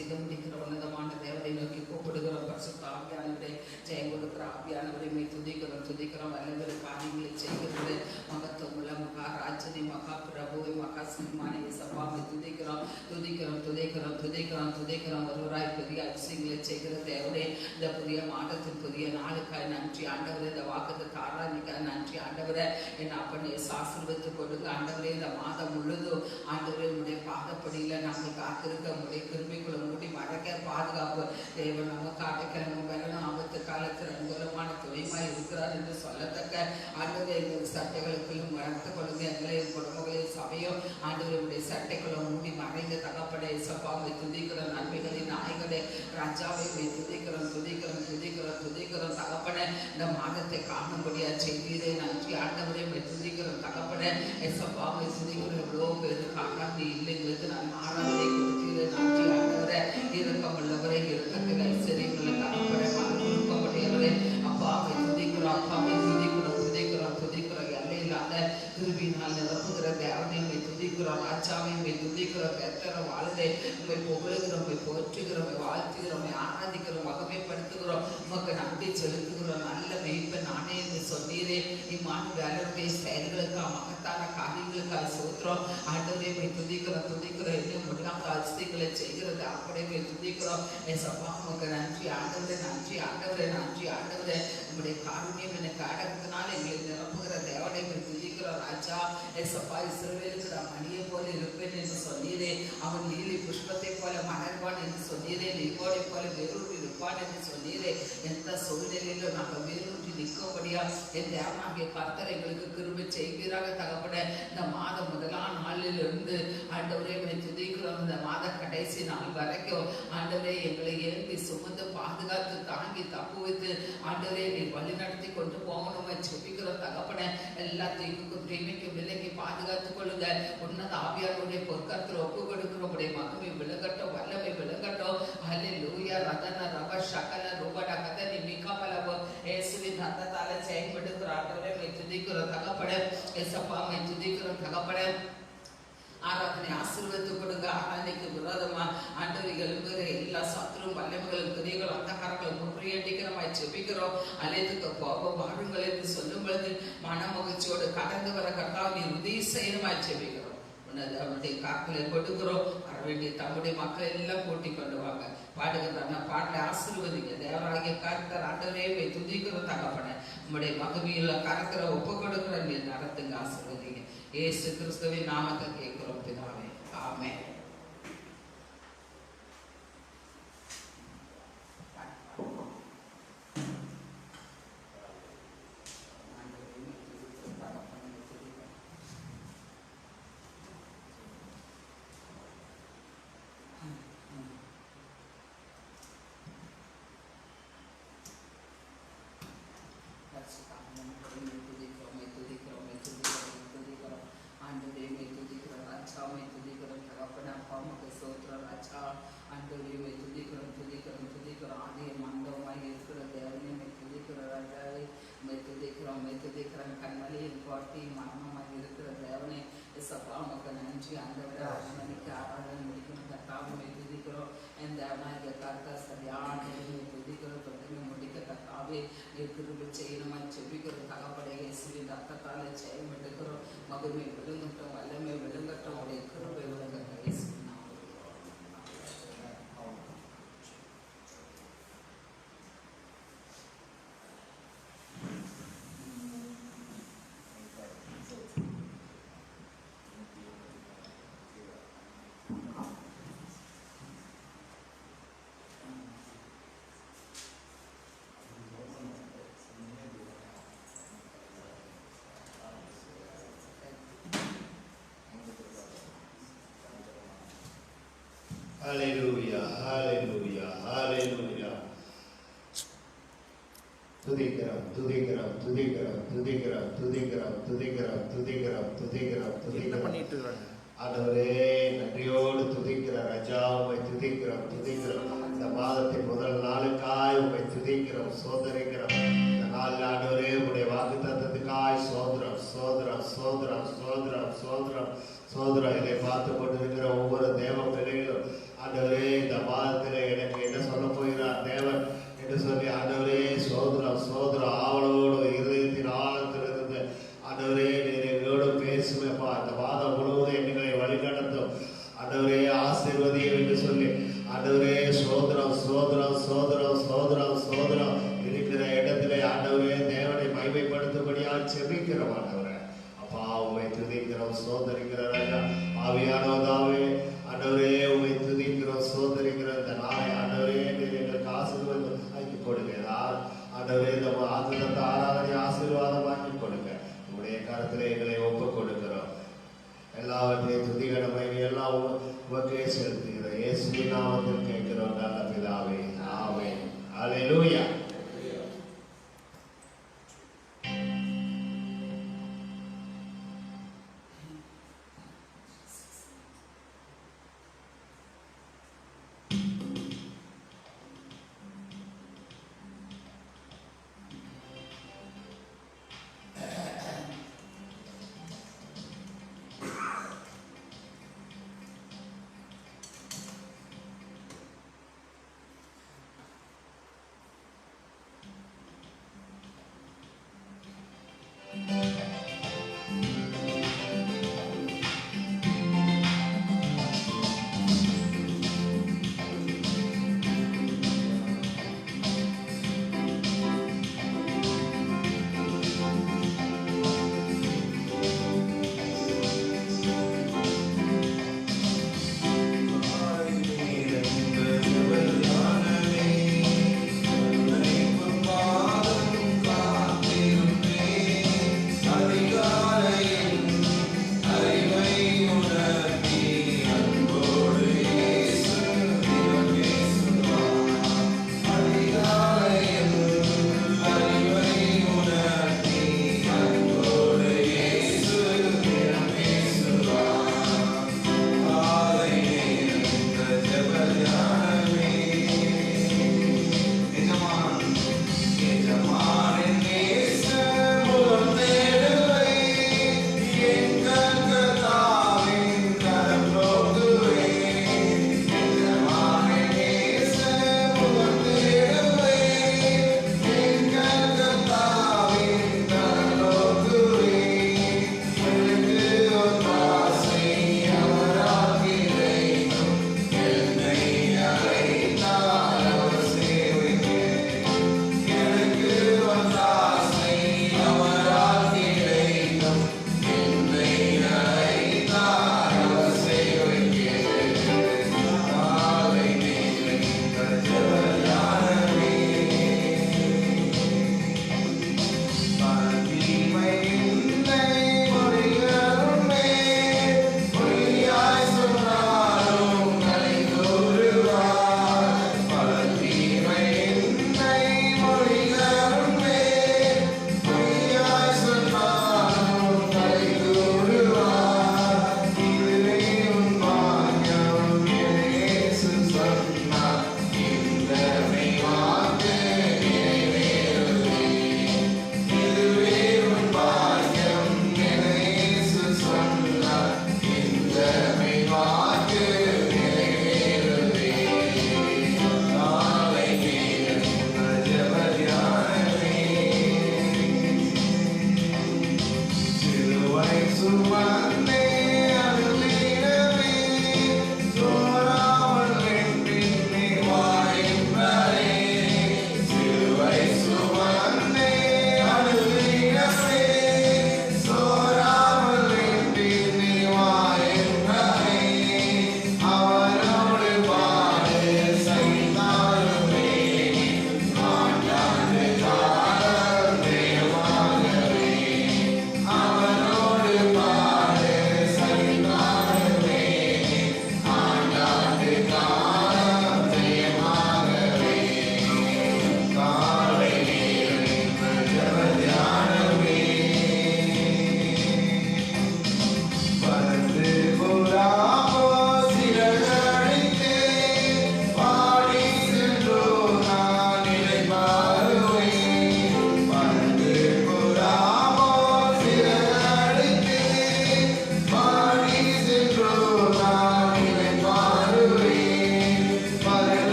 செய்து முடிக்கிற உன்னதமான தேவனை நோக்கி கூப்பிடுகிறோம். பரிசுத்த ஆவியானவரே, ஜெயம் கொடுக்கிற ஆவியானவரை துதிக்கிறோம் துதிக்கிறோம். வல்லவரை காரியங்களை செய்கிறது மகத்துவமுள்ள மகாராஜனை மகா பிரபுவை மகா சிம்மானை சபாவை துதிக்கிறோம் துதிக்கிறோம் துதிக்கிறோம் துதிக்கிறோம் துதிக்கிறோம். ஒருவராய் பெரிய அதிசயங்களை செய்கிற தேவனே, இந்த புதிய மாதத்தின் புதிய நாளுக்காய் நன்றி ஆண்டவரே. இந்த வாக்குத்த தாராணிக்காய் நன்றி ஆண்டவரே. என் அப்பனை ஆசீர்வதித்து கொடுங்க ஆண்டவரே. இந்த மாதம் முழுதும் ஆண்டவரே உடைய பாதப்படியில் நாங்கள் காத்திருக்க உடைய கிருபைக்குள்ள மூடி மறைக்க பாதுகாப்பு தேவன் நமக்கு அடைக்கலமும் பலனும் ஆபத்து காலத்தில் அனுகூலமான துணைமாய் இருக்கிறார் என்று சொல்லத்தக்க ஆண்டவரே, எங்கள் சட்டைகளுக்குள்ளும் வளர்த்து கொள்ளுங்க. எங்களையும் குடும்பங்களையும் சபையும் ஆண்டவருடைய சட்டைக்குள்ள மூடி மறைந்த தகப்படை சப்பாவை துதிக்கிற நன்மைகளின் நாய்களே ராஜாவை துதிக்கிறோம் துதிக்கிறோம் துதிக்கிறோம் துதிக்கிறோம் தகப்பட. இந்த மாதத்தை காணும்படியா செய்தீரே நன்றி ஆண்டவரே. துதிக்கிறோம் தகப்பட. எசப்பாவை துதிக்கிற எவ்வளோ பேரு காணாது இல்லைங்களுக்கு நான் ஆராதனை கொடுத்தீரே நன்றி ஆண்டவரை. இறக்கம் உள்ளவரை இறக்கத்தில் ஐஸ்வர்யங்களை தகப்பட கொடுக்கக்கூடியவரே அப்பாவை துதிக்கிறோம் அப்பாவை துதிக்கிறோம் துதிக்கிறோம் துதிக்கிறோம். எல்லையில்லாத கிருபினால் நிரப்புகிற தேவனையுமே துதிக்கிறோம் ராஜாவையுமே துதிக்கிறோம். கர்த்தர வாழ்வை உண்மை புகழுகிறோம் போற்றுகிறோம் வாழ்த்துகிறோம் ஆராதிக்கிறோம் மகமைப்படுத்துகிறோம் உமக்கு நன்றி செலுத்துகிறோம். நல்ல மெய்ப்ப நானே என்று சொன்னீரே. இம்மான வேலருடைய செயல்களுக்காக மகத்தான காரியங்களுக்காக சோத்திரம் ஆண்டவரையுமே துதிக்கிறோம் துதிக்கிறோம். இன்னும் முடியாத அதிசயங்களை செய்கிறது அப்படியே துதிக்கிறோம். என் சப்பா உமக்கு நன்றி ஆண்டவரே நன்றி ஆண்டவரே நன்றி ஆண்டவரே. உங்களுடைய காரணியம் எனக்கு அடக்கத்தினால எங்களை நிரப்புகிற தேவனை துதிக்கிறோம் ராஜா. எசப்பா இஸ்ரவேலுக்கு நான் மணியை போல இருப்பேன் என்று சொன்னீரே. அவன் லீலி புஷ்பத்தை போல மலர்வான் என்று சொன்னீரே. லிங்கோடை போல வேரூன்றி இருப்பான் என்று சொன்னீரே. எந்த சூழ்நிலையிலும் நாங்கள் வேரூன்றி நிற்கும்படியா என் தேவனாகிய கர்த்தர் எங்களுக்கு கிருபை செய்வீராக தகப்பட. இந்த மாதம் முதலாம் நாளிலிருந்து ஆண்டவரே துதிக்கிறோம். இந்த மாத கடைசி நாள் வரைக்கும் ஆண்டவரே எங்களை ஏற்பி சுமந்து பாதுகாத்து தாங்கி தப்பு வைத்து ஆண்டவரே நீ வழி நடத்தி கொண்டு போகணும் செபிக்கிறோம் தகப்பன. எல்லா தீங்குக்கும் தீமைக்கும் விலைக்கு பாதுகாத்துக் கொள்ளுங்க. உன்னத ஆவியாருடைய பொற்கத்தில் ஒப்பு கொடுக்கிறோம். உடைய மகமை விளங்கட்டும் வல்லமை விளங்கட்டும். ஹல்லேலூயா. ரதன ரப சகல ரூபட கதனி மிகபலவோ இயேசுவின் ரத்தத்தால செயல்படுகிற ஆண்டவரே துதிக்கிறோம் தகப்பட. எசப்பா துதிக்கிறோம் தகப்பட. ஆராதனை ஆசீர்வதித்து கொடுங்க. ஆராதனைக்கு விரோதமா ஆண்டவரை எழுப்புகிற எல்லா சத்துரும் வல்லமைகளும் துணிகளும் அந்தகாரங்களும் முறியடிக்கிறமாய் செபிக்கிறோம். அலைத்துக்கு கோபம் வாழுங்கள் என்று சொல்லும் பொழுது மன மகிழ்ச்சியோடு கடந்து வர கர்த்தாவை நீ உதவி செய்யணுமாய் செபிக்கிறோம். அவனுடைய காக்களை கொடுக்கிறோம். வர வேண்டிய தம்முடைய மக்கள் எல்லாம் கூட்டி கொண்டு வாங்க. பாடுகிற பாட்டை ஆசீர்வதிங்க. தேவராகிய கர்த்தர் ஆண்டவரே துதிக்கிறோம் தகப்பன. உங்களுடைய மகிமையில கரத்துல ஒப்பு கொடுக்கிற நீ நடத்துங்க ஆசீர்வதிங்க. இயேசு கிறிஸ்துவின் நாமத்தை கேட்கிறோம் பிதாவே. ஆமென். கண்மலையில் கோட்டி மரணமாக இருக்கிற தேவனை சப்பா உமக்கு நன்றி ஆண்டவரே. அரண்மனைக்கு ஆராதனை முடிக்கணும் கர்த்தாவை துதிக்கிறோம். என் தேவனாகிய கர்த்தா சரியான துதிக்கிறோம். தொட்டினை முடிக்க கர்த்தாவே கிருபை செய்யணுமா செபிக்கிறோம் தகப்படை. இயேசுவின் ரத்தத்தாலே ஜெயம் எடுக்கிறோம். மகிமை விழுங்கட்டும் வல்லமை விழுங்கட்டும். உடைய கிருபை விழுங்கட்டும் இயேசு. Hallelujah, hallelujah, hallelujah. துதிக்கிறோம் துதிக்கிறோம் துதிக்கிறோம் துதிக்கிறோம் துதிக்கிறோம் துதிக்கிறோம் துதிக்கிறோம் துதிக்கிறோம் துதிக்கிறோம். ஆண்டவரே நன்றியோடு துதிக்கிற ராஜா உம்மை துதிக்கிறோம் துதிக்கிறோம். இந்த மாதத்தின் முதல் நாளுக்காய் உம்மை துதிக்கிறோம் சோதரிக்கிறோம். இந்த நாளில் ஆண்டவரே உடைய வாக்கு தத்தத்துக்காய் சோதரம் சோதரம் சோதரம் சோதரம் சோதரம் சோதரம். இதை பார்த்து கொண்டிருக்கிற ஒவ்வொரு தேவ பிள்ளைகளும் ஆண்டவரே இந்த மாதத்தில் எனக்கு என்ன சொல்ல போகிறார் தேவன் என்று சொல்லி ஆண்டவரே சோதரம் சோதரம் ஆவலோடு இருதயத்தின் ஆழத்திலிருந்து ஆண்டவரே நீர் எங்களோடு பேசுவேப்பா. இந்த மாதம் முழுவதும் எங்களை வழிநடத்தும் ஆண்டவரே, ஆசீர்வதியும் என்று சொல்லி ஆண்டவரே சோதரம் சோதரம் சோதரம் சோதரம் சோதரம் இருக்கிற இடத்திலே ஆண்டவரே தேவனை மகிமைப்படுத்தும்படியாக செபிக்கிறோம். ஆண்டவரே அப்பா உண்மை துதிக்கிறோம் சோதரிக்கிற ராஜா ஆவியானவதாவே ஆண்டவரே உண்மை துதிக்கிறோம் சோதரிக்கிற இந்த நாளை ஆண்டவரே நீர் எங்களுக்கு ஆசீர்வாதம் ஆக்கி கொடுங்க. ஆண்டவரே இந்த ஆசீர்வாதத்தை ஆராதனை ஆசீர்வாதமாக்கி கொடுங்க. உங்களுடைய கருத்திலே எங்களை ஒப்புக் கொடுக்கிறோம். எல்லாவற்றையும் துதிகரமை எல்லாம் உமக்கே செலுத்துகிறோம். இயேசுவின் நாமத்தில் கேட்கிறோம் நல்ல பிதாவே, ஆமென். அல்லேலூயா.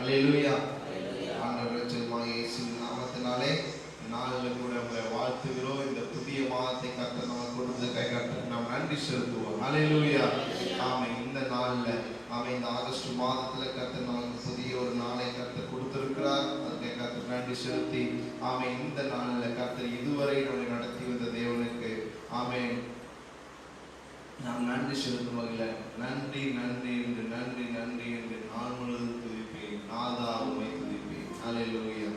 அல்லேலூயா. ஆண்டவர் இரட்சகருமாகிய இயேசுவின் நாமத்தினாலே நாளில் கூட உங்களை வாழ்த்துகிறோம். இந்த புதிய மாதத்தை கர்த்தர் நமக்கு கொடுத்ததுக்காக கர்த்தருக்கு நாம் நன்றி செலுத்துவோம். அல்லேலூயா. ஆமென். இந்த நாளில் இந்த ஆகஸ்ட் மாதத்தில் கர்த்தர் நமக்கு புதிய ஒரு நாளை கர்த்தர் கொடுத்திருக்கிறார். அதுக்கு கர்த்தர் நன்றி செலுத்தி இந்த நாளில் கர்த்தர் இதுவரை நம்மை நடத்தி வந்த தேவனுக்கு நாம் நன்றி செலுத்தும் வகையில் நன்றி நன்றி என்று நன்றி நன்றி என்று நாள் முழுவதும் துதிப்பேன். நாதா உம்மை துதிப்பேன். அல்லேலூயா.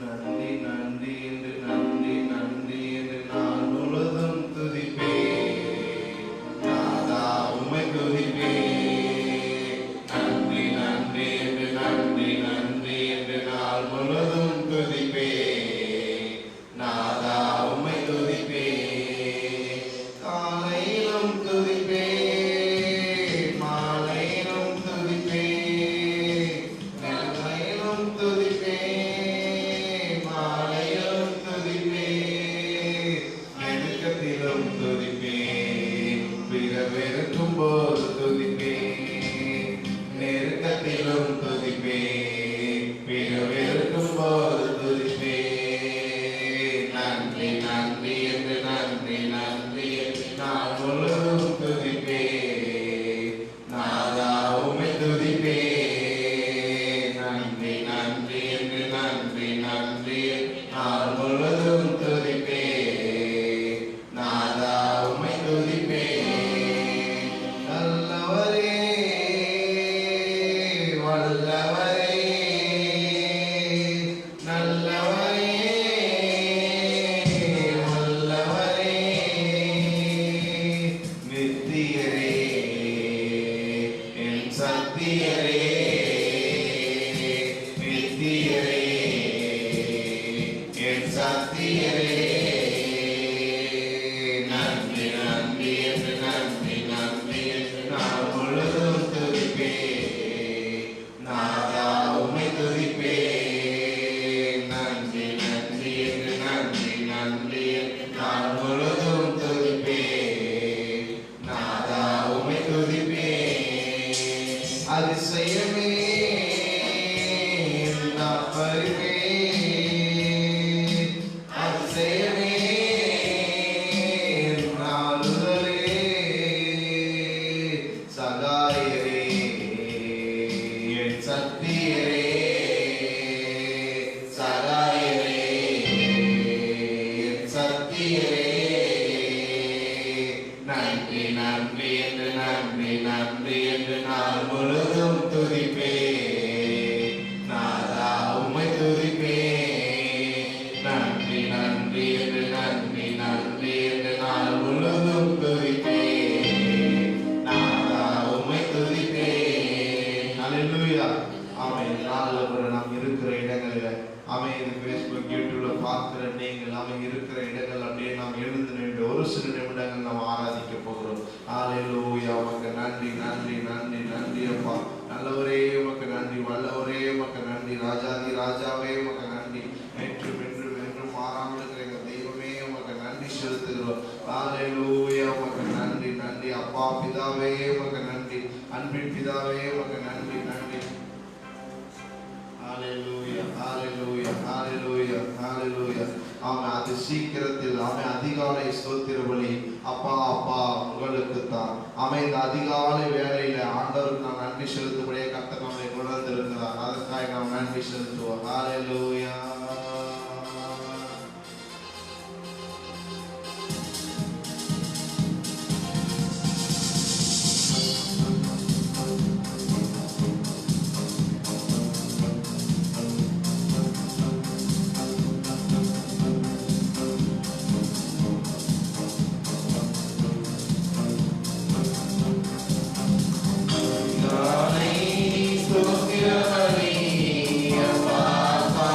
நன்றி நன்றி என்று நன்றி நன்றி என்று நாள் முழுவதும் துதிப்பேன். நாதா உம்மை துதிப்பேன். நன்றி நன்றி என்று நன்றி நன்றி என்று நாள் முழுவதும் துதிப்பேன். நாதா உம்மை துதிப்பேன். காலையிலும் துதிப்பேன், மாலையிலும் துதிப்பேன், நெல்லையிலும் துதிப்பேன், மாலையிலும் துதிப்பேன், நெருக்கத்திலும் துதிப்பேன், பிறவெருக்கும் போது துதிப்பேன், நெருக்கத்திலும் துதிப்பேன், பிறவெருக்கும் போது துதிப்பேன். நன்றி நன்றி என்று நன்றி நன்றி என்று நான் முழுவதும் துதிப்பேன். நாதா உம்மை துதிப்பேன். நன்றி நன்றி என்று நன்றி நன்றி என்று நான் முழுவதும் துதிப்பேன். நாதா உம்மை துதிப்பேன். நல்லவரே, வல்லவரே, நல்லவரே, வல்லவரே, நித்தியரே, என் சத்தியரே, நித்தியரே, என் சத்தியரே. நன்றி நன்றி என்று நன்றி நன்றி என்று நான் முழுதும் துதிப்பேன். நாதா உம்மை துதிப்பேன். நன்றி நன்றி என்று நன்றி நன்றி என்று நான் முழுதும் துதிப்பேன். நாதா உம்மை துதிப்பேன். அதிசயமே நான் வருவேன். அதிசயமே நாளுதலே. சகாயரே, என் சத்தியரே, சகாயரே, என் சத்தியரே. நன்றி நன்றி என்று நன்றி நன்றி என்று நாள் முழுதும் துதிப்பேன். நாதா உம்மை துதிப்பேன். நன்றி நன்றி என்று நன்றி நன்றி என்று நாள் முழுதும் துதிப்பேன். நாதா உம்மை துதிப்பேன். அல்லேலூயா. ஆமென். நாளில் கூட நாம் இருக்கிற இடங்களில் இது ஃபேஸ்புக் யூடியூப்ல பார்க்கிற நீங்கள் இருக்கிற இடங்கள் அப்படியே நாம் எழுந்து நின்று ஒரு சில நிமிடங்கள் நாம் ஆராதிக்க போகிறோம். அல்லேலூயா. உமக்கு நன்றி நன்றி நன்றி நன்றி அப்பா. நல்லவரே உமக்கு நன்றி, வல்லவரே உமக்கு நன்றி, ராஜாதி ராஜாவே உமக்கு நன்றி, நேற்றும் இன்றும் என்றும் மாறாமல் இருக்கிற எங்கள் தெய்வமே உமக்கு நன்றி செலுத்துகிறோம். அல்லேலூயா. உமக்கு நன்றி நன்றி அப்பா. பிதாவே உமக்கு நன்றி, அன்பின் பிதாவே உமக்கு நன்றி நன்றி. ஹalleluya ஹalleluya ஹalleluya ஹalleluya. அது சீக்கிரத்தில் அதிகாலை ஸ்தோத்திர பலி அப்பா அப்பா உங்களுக்கு தான். இந்த அதிகாலை வேளையில ஆண்டவருக்கு நாம் நன்றி செலுத்தும்படியே கர்த்தர் நம்மை உணர்ந்திருக்கிறார். அதற்காக நாம் நன்றி செலுத்துவோம். ஹalleluya. Stotira Maria, Papa.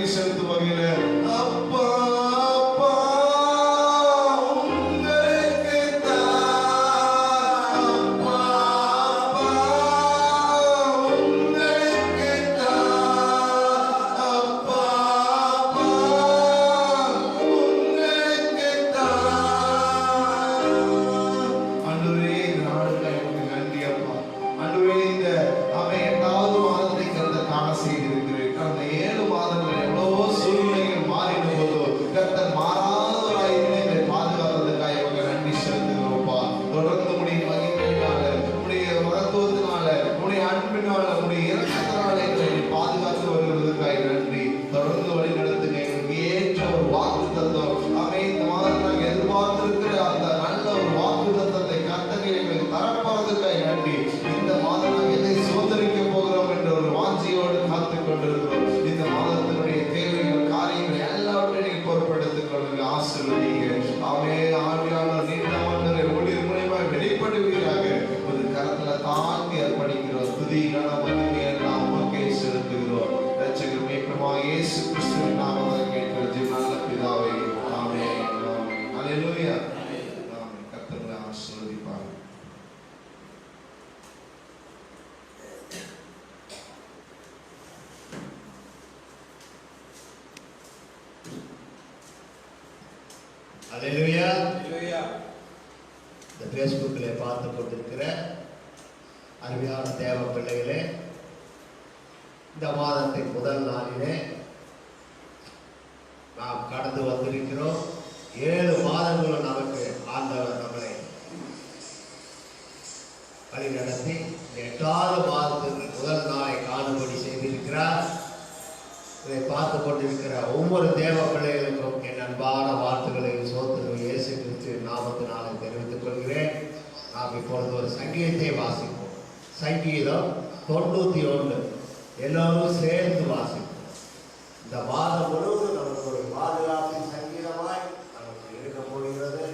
நன்றி செலுத்தும் வகையில அப்பா அப்பா அல்லேலூயா. இந்த ஃபேஸ்புக்கில் பார்த்து கொண்டிருக்கிற அருமையான தேவ பிள்ளைகளே, இந்த மாதத்தின் முதல் நாளிலே நாம் கடந்து வந்திருக்கிறோம். 7 மாதங்களும் நமக்கு ஆண்டவர் நம்மளை வழி நடத்தி 8வது மாதத்திற்கு முதல் நாளை காணும்படி செய்திருக்கிறார். இதை பார்த்து கொண்டிருக்கிற ஒவ்வொரு தேவ பிள்ளைகளுக்கும் என் அன்பான வாழ்த்துக்களை சோத்திரம் இயேசு கிறிஸ்து நாமத்தினாலே தெரிவித்துக் கொள்கிறேன். நாம் இப்பொழுது ஒரு சங்கீதத்தை வாசிப்போம். சங்கீதம் 91 எல்லோரும் சேர்ந்து வாசிப்போம். இந்த மாதம் முழுவதும் நமக்கு ஒரு பாதுகாப்பின் சங்கீதமாய் நமக்கு இருக்க போகிறது.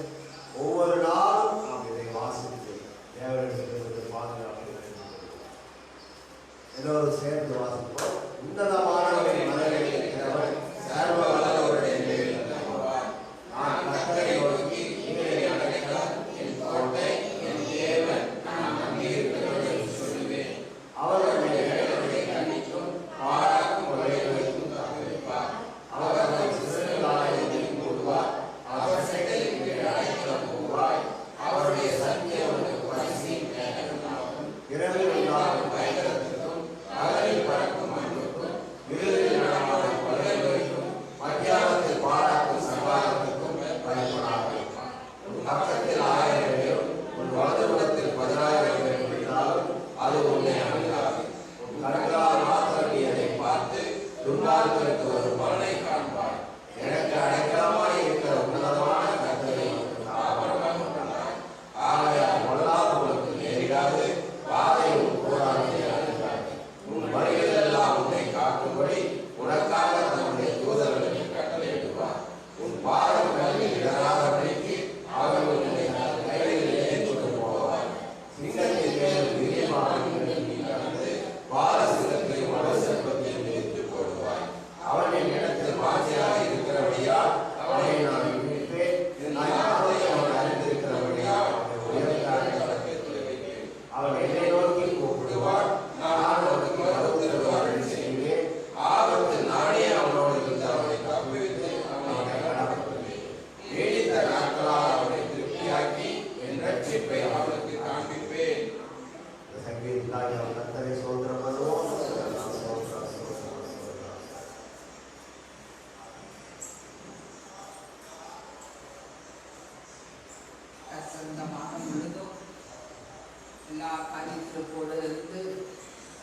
ஒவ்வொரு நாளும் நாம் இதை வாசித்து தேவனிடத்திலிருந்து பாதுகாப்பு எல்லோரும் சேர்ந்து வாசிப்போம். உன்னதமானவரின் மலைகளில் இருக்கிறவர் சர்வ வல்லவருடைய நிலையில் இருக்கிறவர். நான் கர்த்தரை நோக்கி நீரை அடைக்கலம், என் கோட்டை, என் தேவன், நான் நம்பியிருக்கிறவரை சொல்லுவேன். அவருடைய நிழலை கண்டிக்கும் பாழாக்கும் வழிகளுக்கும் தப்புவிப்பார். அவர் தம் சிறுகளால் என்னை மூடுவார். அவர் செட்டையின் கீழ் அடைக்கலம் போவாய். அவருடைய சத்தியம் உனக்கு பரிசையும் மேகமாகும். இரவில் உண்டாகும் பயங்கரத்திற்கும் பகலில் பறக்கும் அன்புக்கும் இருளில் நடமாடும் கொள்ளைகளுக்கும் மத்தியானத்தில் பாழாக்கும் சம்பாதத்துக்கும் பயப்படாது. உன் பக்கத்தில் 1000 பேரும் உன் வலதுபுறத்தில் 10,000 பேர் விழுந்தாலும் அது உன்னை அணுகாது. உன் கண்களால் மாத்திரம் நீ அதை பார்த்து துன்மார்க்கருக்கு ஒரு பலனை காண்பாய். எனக்கு அடைக்கலமாய் இருக்கிற உன்னதமான கர்த்தரை தாபரமாக கொண்டாய். ஆகையால் பொல்லாத உனக்கு நேரிடாது, பாதை உன் போராட்டத்தை அணுகாது. உன் வழிகள் எல்லாம் உன்னை காக்கும்படி உனக்காக தன்னுடைய தூதர்களை கட்டளையிடுவார். உன் பாதம் கல்லில் இடராதபடிக்கு அவர் உன்னை கைகளில் ஏற்றுக் போவார். சிங்கத்தின் மேல் விரியமானவர்கள் நீ கடந்து பாலசிங்கத்தையும் வலுசர்ப்பத்தையும் எதிர்த்து போடுவாய். அவன் என் இடத்தில் வாஞ்சியாக இருக்கிறபடியால் அவனை நான் விடுவிப்பேன். நான் யாரை அவன் அறிந்திருக்கிறபடியால் உயர்ந்த அடைக்கலத்தில் வைப்பேன். அவன் என்னை நோக்கி கூப்பிடுவான், நான் அவனுக்கு மறுத்திருவார்கள் செய்வேன். ஆபத்தில் நானே அவனோடு இருந்து அவனை தப்புவித்து அவனை கனப்படுத்துவேன். நீடித்த நாட்களால் அவனை திருப்தியாக்கி என் ரட்சிப்பை அவனுக்கு காண்பிப்பேன். சங்கீதத்திலாகி அவன் கர்த்தரை ஸ்தோத்திரம் பண்ணுவோம். இந்த மாதம் முழுதும் எல்லா காரியத்திற்கோடு இருந்து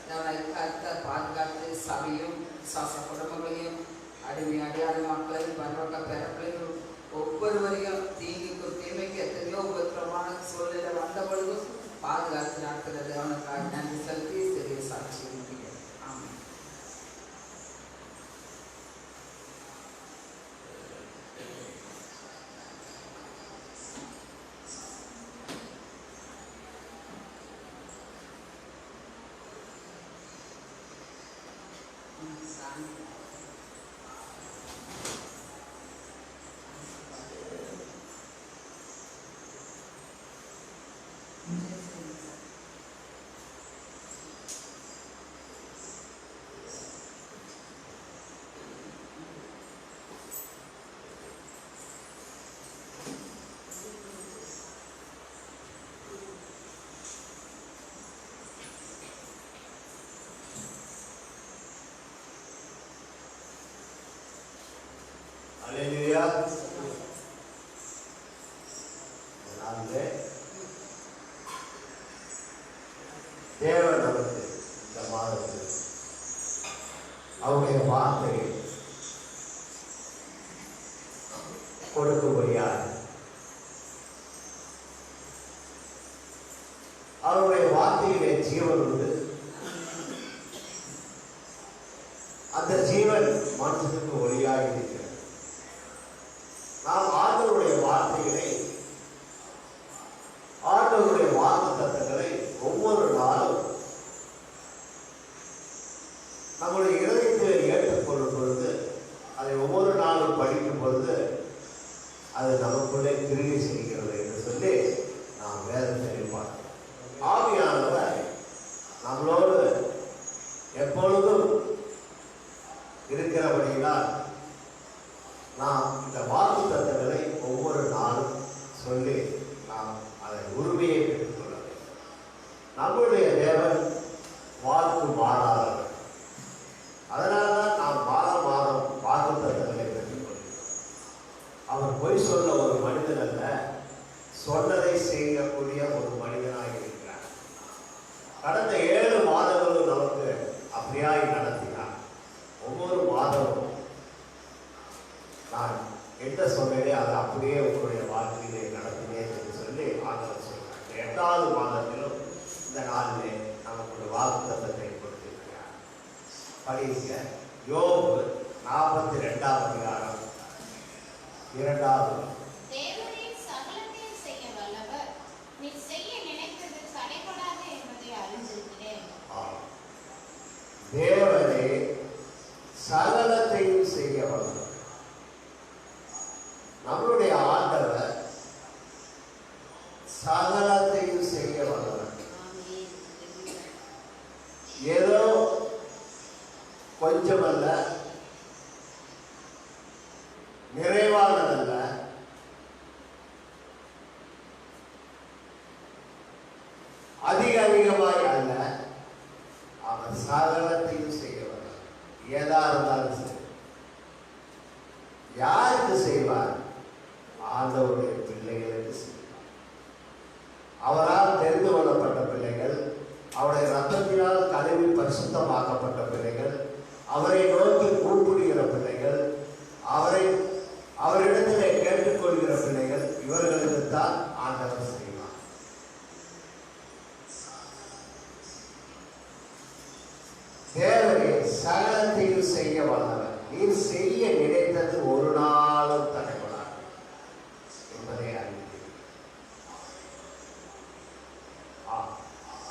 நம்மளை கர்த்தர் பாதுகாத்து சபையும் விசுவாச குடும்பங்களையும் அடிமை அடியாத மக்களையும் பரவக்க பிறப்பையும் ஒவ்வொருவரையும் தீங்குக்கும் தீமைக்கு எத்தனையோ உபத்திரமான சூழ்நிலை வந்த பொழுதும் பாதுகாத்து நடக்கிறது. அவனுக்காக நன்றி செலுத்தி சிறிய சாட்சி முடிக்கிறேன். ஆமாம். அல்லேலூயா. தேவன் நமக்கு இந்த மாதத்தில் அவருடைய வார்த்தையை கொடுக்கும்படியாக அவருடைய வார்த்தையிலே ஜீவன் உண்டு. அந்த ஜீவன் மனுஷனுக்கு ஒளியாக இருக்கிறது. நாம் ஆண்டவருடைய வார்த்தைகளை, ஆண்டவருடைய வாக்குத்தத்தங்களை ஒவ்வொரு நாளும் நம்முடைய இதயத்தில் ஏற்றுக்கொள்ளும் பொழுது, அதை ஒவ்வொரு நாளும் படிக்கும் பொழுது அது நமக்குள்ளே கிரியை செய்கிறது என்று சொல்லி நாம் வேதத்தில் பார்க்கிறோம். ஆவியானவர் நம்மளோடு எப்பொழுதும் இருக்கிறபடியால் நாம் இந்த வாக்குத்தத்தங்களை ஒவ்வொரு நாளும் சொல்லி நாம் அதை உரிமையை பெற்றுக்கொள்ள வேண்டும். நம்முடைய தேவன் வாக்கு மாறாதவர். அதனால்தான் நாம் மாதம் மாதம் வாக்குத்தத்தங்களை பெற்றுக்கொள்கிறோம். அவர் பொய் சொல்ல ஒரு மனிதன் அல்ல, சொன்னதை செய்யக்கூடிய ஒரு மனிதனாக இருக்கிறார். கடந்த 7 மாதங்களும் நமக்கு அப்படியாய் நடத்தினார். ஒவ்வொரு மாதமும் நான் என்ன சொன்னேனே அதை அப்படியே உங்களுடைய வாழ்க்கையிலே நடத்தினேன் என்று சொல்லி ஆண்டவர் சொல்றார். 8வது மாதத்திலும் இந்த நாளிலே நமக்கு ஒரு வாக்குத்தத்தத்தை கொடுத்திருக்கிறார். படிங்க யோபு 42வது அதிகாரம் 2வது. தேவனின் சகலத்தையும் செய்ய வல்லவர், நீ செய்ய நினைத்தது தடைபடாது என்பதை அறிந்திருக்கிறேன். தேவனே சகலத்தையும் செய்ய வல்லவர். நம்மளுடைய ஆண்டவர் சகலத்தையும் செய்ய வல்லவர். ஏதோ கொஞ்சமல்ல, நிறைவானதல்ல, அதிகமாய் அல்ல, அவர் சகலத்தையும் செய்ய வல்லவர். ஏதா இருந்தாலும் சரி. யாருக்கு செய்வார்? ஆண்டவருடைய பிள்ளைகளுக்கு செய்வார். அவரால் தெரிந்து கொள்ளப்பட்ட பிள்ளைகள், அவருடைய ரத்தத்தினால் கழுவி பரிசுத்தமாக்கப்பட்ட பிள்ளைகள், அவரை நோக்கி கூப்பிடுகிற பிள்ளைகள், அவரிடத்திலே கேட்டுக்கொள்கிற பிள்ளைகள், இவர்களுக்கு தான் ஆண்டவர் செய்வார். தேவனே சகலத்தையும் செய்ய வல்லவர், நீர் செய்ய நினைத்தது ஒரு நாளும் தடைபடாது என்பதை அறிவிக்கிறேன்.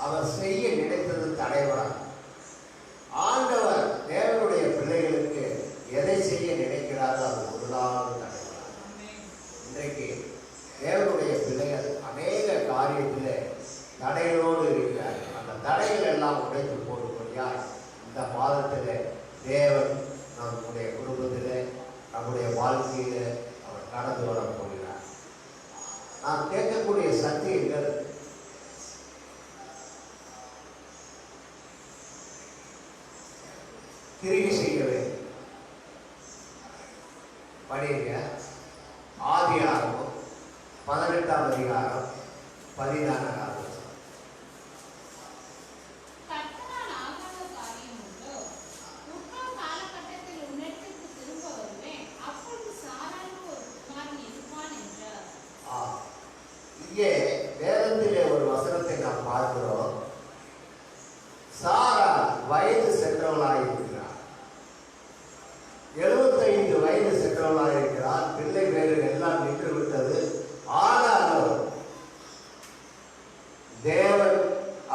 அவர் செய்ய நினைத்தது தடைபடாது. ஆண்டவர் தேவனுடைய பிள்ளைகளுக்கு எதை செய்ய நினைக்கிறாரோ அது ஒரு நாளும் தடைபடாது. இன்றைக்கு தேவனுடைய பிள்ளைகள் அநேக காரியத்திலே தடைகளோடு இருக்கிறார்கள். அந்த தடைகள் எல்லாம் உடைத்து போடும்படியால் இந்த மாதத்திலே தேவன் நம்முடைய குடும்பத்திலே, நம்முடைய வாழ்க்கையிலே அவர் கடந்து வர போகிறார். நாம் கேட்கக்கூடிய சத்தியங்கள் கிரியை செய்ய வேண்டும். படிங்க ஆதியாகமம் 18வது அதிகாரம் 14வது. இங்கே வேதத்திலே ஒரு வசனத்தை நாம் பார்க்கிறோம். சாரா வயது சென்றவளாக இருக்கிறார். 75 வயது சென்றவளாக இருக்கிறார். பிள்ளை வேறு எல்லாம் நின்று விட்டது. ஆனாலும் தேவன்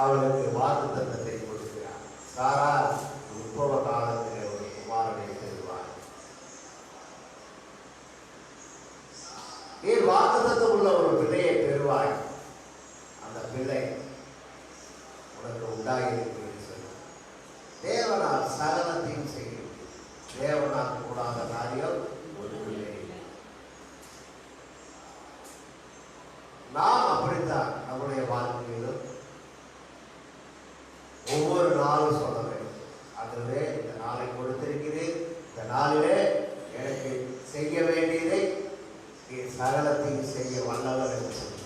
அவளுக்கு வாக்குத்தத்தத்தை கொடுக்கிறார். சாரா உற்பவ காலத்திலே ஒரு குமாரனை பெறுவார். நீ வாக்குத்தத்தம் உள்ள ஒரு பிள்ளையை பெறுவாய். அந்த பிள்ளை உனக்கு உண்டாகியிருக்கும் என்று சொல்லி தேவனால் சகலத்தையும் செய்யும். தேவனால் கூடாத காரியம் ஒன்றுமில்லை. நாம் அப்படித்தான் நம்முடைய வாழ்க்கையிலும் ஒவ்வொரு நாளும் சொல்ல வேண்டும். அதுவே இந்த நாளை கொடுத்திருக்கிறேன், இந்த நாளிலே எனக்கு செய்யவே சகலத்தையும் செய்ய வல்லவர் என்று சொல்லி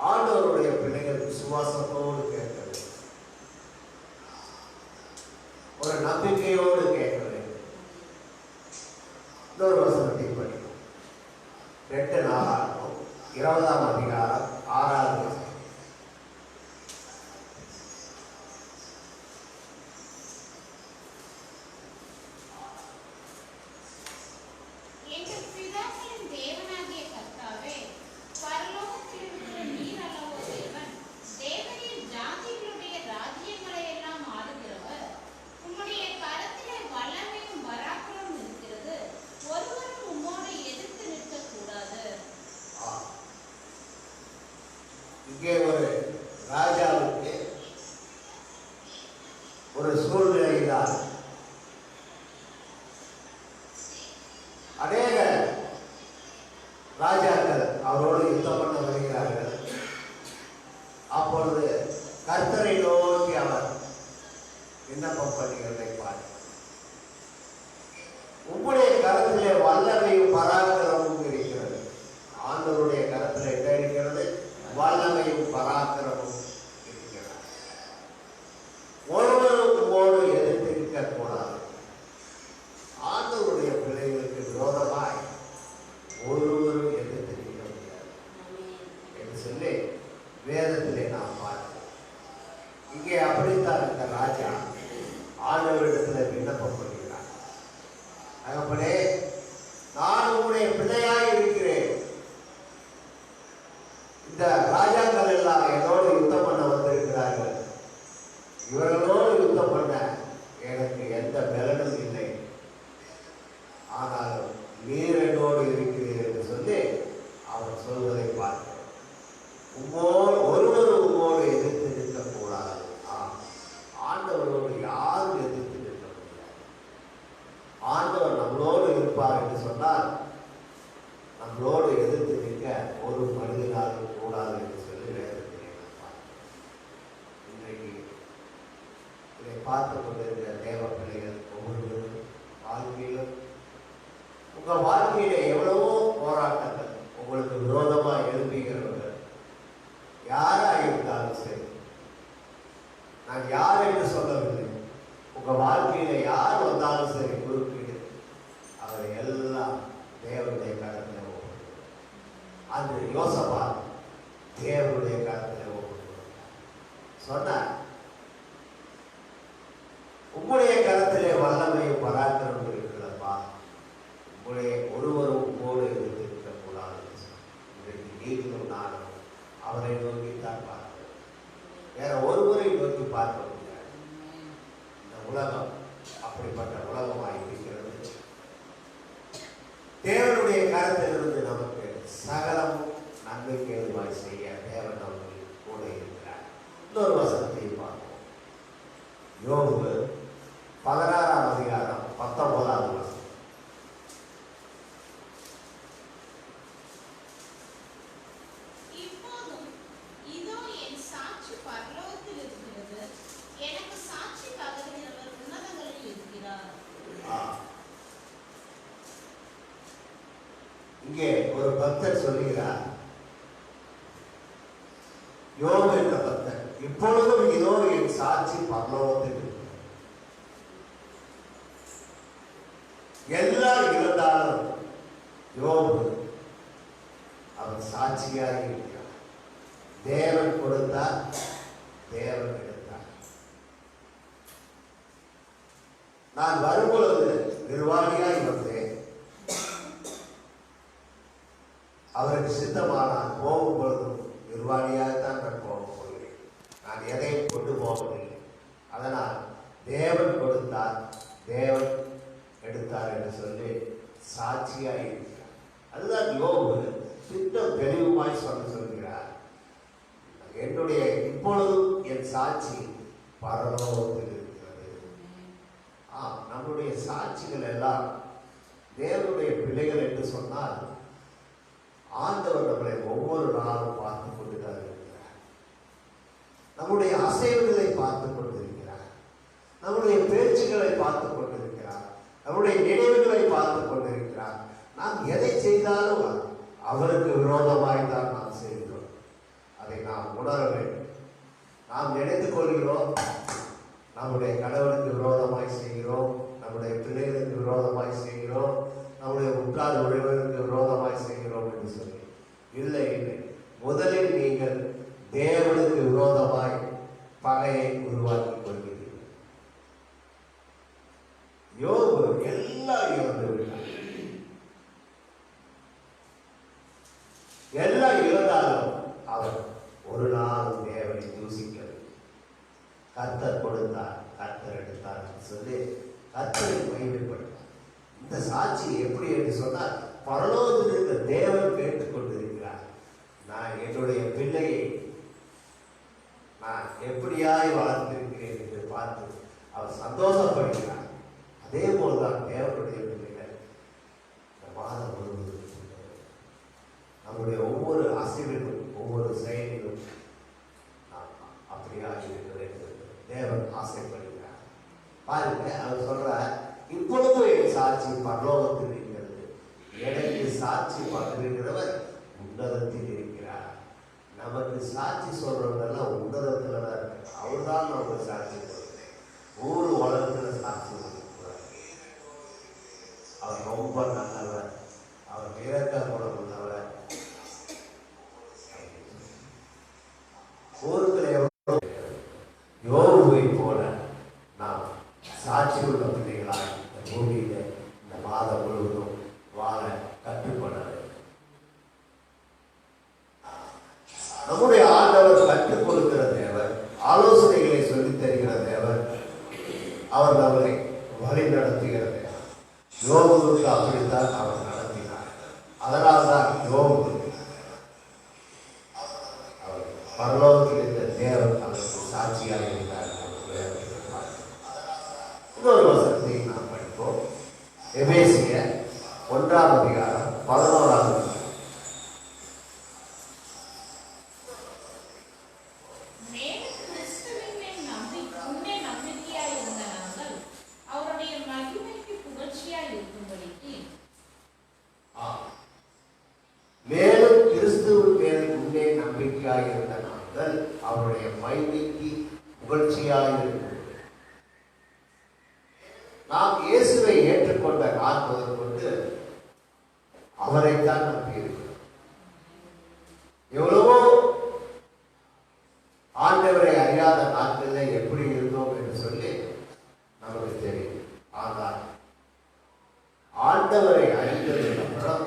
ஆண்டவருடைய பிள்ளைகள் விசுவாசத்தோடு கேட்க வேண்டும். ஒரு நம்பிக்கையோடு கேட்க வேண்டும். இன்னொரு வசனத்தை படிக்கும் 2 நாளாகும் 20ஆம் அதிகாரம் 6வது வசனம். எங்கள் பிதாக்களின் தேவனாகிய கர்த்தாவே, பரலோகத்தில் இருக்கிற நீர் அல்லவோ தேவன். தேவரீர் ஜாதிகளுடைய ராஜ்யங்களை எல்லாம் ஆளுகிறவர். உம்முடைய கரத்திலே வல்லமையும் பராக்கிரமும் இருக்கிறது. ஒருவரும் உம்மோடு எதிர்த்து நிற்கக்கூடாது. இங்கே ஒரு ராஜாவுக்கு ஒரு சூழ்நிலைதான் அநேக ராஜாக்கள் அவரோடு யுத்தம் பண்ண வருகிறார்கள். அப்பொழுது கர்த்தரை நோக்கி அவர் விண்ணப்பம் பண்ணுகிறதை பார். உம்முடைய கரத்திலே வல்லமையும் பராக்கிரமும் இருக்கிறது. ஆண்டவருடைய கரத்தில் என்ன இருக்கிறது? வல்லமையும் பராக்கிரமும் இருக்கிறது. ஒருவரும் உம்மோடு எதிர்த்து இருக்கக்கூடாது. ஆண்டவருடைய பிள்ளைகளுக்கு விரோதமாய் ஒருவரும் எதிர்த்து நிற்க முடியாது என்று சொல்லி வேதத்திலே நாம் பார்க்கிறோம். இங்கே அப்படித்தான் இந்த ராஜா ஆண்டவரிடத்தில் விண்ணப்பம் பண்ணுகிறார். தகப்பனே, நான் உங்களுடைய பிள்ளையாய் இருக்கிறேன். இந்த ராஜாக்கள் எல்லாம் என்னோடு யுத்தம் பண்ண வந்திருக்கிறார்கள். இவர்களோடு யுத்தம் பண்ண எனக்கு எந்த பலனும் இல்லை. ஆனாலும் நீர் என்னோடு இருக்கிறீர் என்று சொல்லி அவர் சொல்வதை பார்க்கிறோம். ஒருவர் உம்மோடு எதிர்த்து நிற்கக்கூடாது. ஆண்டவரோடு யாரும் எதிர்த்து நிற்க முடியாது. ஆண்டவர் நம்மளோடு இருப்பார் என்று சொன்னால் நம்மளோடு எதிர்த்து நிற்க ஒரு மனிதனாலும் கூடாது என்று சொல்லி வேதத்திலே இன்றைக்கு இதை பார்த்து கொண்டிருக்கிற தேவ பிள்ளைகள் ஒவ்வொருவரும் வாழ்க்கையிலும் உங்கள் வாழ்க்கையில எவ்வளவோ போராட்டங்கள் உங்களுக்கு விரோதமாக எழுப்புகிறவர்கள் யாராக இருந்தாலும் சரி, நான் யார் என்று சொல்லவில்லை. உங்க வாழ்க்கையில யார் வந்தாலும் சரி, குறுக்கீடு அவரை எல்லாம் தேவனுடைய கருத்தில் அந்த யோசபா தேவனுடைய கருத்தில் சொன்னார். உங்களுடைய கருத்திலே வல்லமையும் பராக்கிரமும் இருக்கிறதப்பா. உங்களுடைய ஒருவரும் உங்களோடு இருக்கக்கூடாது. இன்றைக்கு நீங்களும் நானும் அவரை நோக்கித்தான் பார்க்கிறோம். வேற ஒருவரை நோக்கி பார்க்க முடியாது. இந்த உலகம் அப்படிப்பட்ட உலகமாக இருக்கிறது. தேவனுடைய கருத்திலிருந்து நமக்கு சகலம் நன்மைக்கு ஏதுவாய் செய்ய தேவன் நமக்கு கூட இருக்கிறார். இன்னொரு வசனத்தை பார்ப்போம். யோபு 16ஆம் அதிகாரம் 19வது வசனம். இப்போதும் இதோ என் சாட்சி பரலோகத்தில் இருக்கிறது. எனக்கு சாட்சி பகருகிறவர் உன்னதங்களில் இருக்கிறார். இங்கே ஒரு பக்தர் சொல்லுகிறார், யோபு என்ற பக்தர், இப்பொழுதும் இதோ என் சாட்சி பரலோகத்தில் இருக்கிறது. எல்லாம் இருந்தாலும் யோபு அவர் சாட்சியாக இருக்கிறார். தேவன் கொடுத்தார், தேவன் எடுத்தார். நான் வரும்பொழுது நிர்வாகியாய் வந்தேன். அவருக்கு சித்தமானால் போகும் பொழுதும் நிர்வாணியாகத்தான் நான் போக போகிறேன். நான் எதையும் கொண்டு போவதில்லை. அதனால் தேவன் கொடுத்தார், தேவன் எடுத்தார் என்று சொல்லி சாட்சியாக இருக்கிறார். அதுதான் யோபு திட்டம் தெளிவுமாய் சொல்கிறார். என்னுடைய இப்பொழுதும் என் சாட்சி பரலோகத்தில் இருக்கிறது. நம்முடைய சாட்சிகள் எல்லாம் தேவனுடைய பிள்ளைகள் என்று சொன்னால் ஆண்டவர் நம்மளை ஒவ்வொரு நாளும் பார்த்து கொண்டுதான் இருக்கிறார். நம்முடைய அசைவுகளை பார்த்து கொண்டிருக்கிறார். நம்முடைய பேச்சுகளை பார்த்து கொண்டிருக்கிறார். நம்முடைய நினைவுகளை பார்த்து கொண்டிருக்கிறார். இருக்கிறார். நாம் எதை செய்தாலும் அவருக்கு விரோதமாய் தான் நாம் செய்கிறோம். அதை நாம் உணர வேண்டும். நாம் நினைத்துக் கொள்கிறோம் நம்முடைய கணவனுக்கு விரோதமாய் செய்கிறோம், நம்முடைய பிள்ளைகளுக்கு விரோதமாய் செய்கிறோம், நம்முடைய உற்றார் உறவினருக்கு விரோதமாய் செய்கிறோம் என்று சொல்லி. இல்லை இல்லை, முதலில் நீங்கள் தேவனுக்கு விரோதமாய் பகையை உருவாக்கி கொள்கிறீர்கள். யோபு எல்லாம் இழந்து விட்டார். எல்லாம் இழந்தாலும் அவர் ஒரு நாள் தேவனை தூசிக்கவில்லை. கர்த்தர் கொடுத்தார், கர்த்தர் எடுத்தார் சொல்லி கர்த்தரை மகிமைப்பட்டார். இந்த சாட்சி எப்படி என்று சொன்னால், பரலோகத்தில் இருந்த தேவன் கேட்டுக் கொண்டிருக்கிறார். நான் என்னுடைய பிள்ளையை நான் எப்படியாய் வளர்த்திருக்கிறேன் என்று பார்த்து அவர் சந்தோஷப்படுகிறார். அதே போல்தான் தேவனுடைய பிள்ளைகள் இந்த மாதம் முழுவதும் நம்முடைய ஒவ்வொரு அசைவிலும் ஒவ்வொரு செயலிலும் நாம் அப்படியாக இருக்க வேண்டும் தேவன் ஆசைப்படுகிறார். பாருங்க, அவர் சொல்றார், இப்பொழுது என் சாட்சி பரலோகத்தில் இருக்கிறது, எனக்கு சாட்சி பகிர்கிறவர் உன்னதத்தில் இருக்கிறார். நமக்கு சாட்சி சொல்றவங்கெல்லாம் உன்னதத்துல தான் இருக்கு. அவர் தான் நமக்கு சாட்சி சொல்றேன். ஊர் உலகத்துல சாட்சி சொல்லிக்கூடாது. அவர் ரொம்ப நல்லவர், அவர் இறக்க குணம் உள்ளவர். ஊருக்குள்ள யோபுவை போல நாம் சாட்சி உள்ள பிள்ளைகளாய் இந்த பூமியில இந்த மாதம் முழுவதும் வாழ கற்றுக்கொள்ள வேண்டும். நம்முடைய ஆண்டவர் கற்றுக் கொடுக்கிற தேவர், ஆலோசனைகளை சொல்லித் தருகிற தேவர், அவர் நம்மை வழி நடத்துகிற தேவர். யோபுவுக்கு அப்படித்தான் அவர் நடத்தினார். அதனால்தான் யோபு அவர் பரலோகத்தில் இருந்த தேவன் அவருக்கு சாட்சியாக இருந்தார். இன்னொரு வசனத்தை நாம் படிப்போம். எபேசியர் 1ஆம் அதிகாரம் 11ஆம் வசனம். மேலும் கிறிஸ்துவின் மேல் முன்னே நம்பிக்கையாக இருந்த நாங்கள் அவருடைய மகிமைக்கு புகழ்ச்சியாக இருக்கிறோம். நாம் இயேசுவை ஏற்றுக்கொண்ட நாள் முதல் கொண்டு அவரைத்தான் நம்பியிருக்கிறோம். எவ்வளவோ ஆண்டவரை அறியாத நாட்களில் எப்படி இருந்தோம் என்று சொல்லி நமக்கு தெரியும். ஆனால் ஆண்டவரை அறிந்ததற்கு அப்புறம்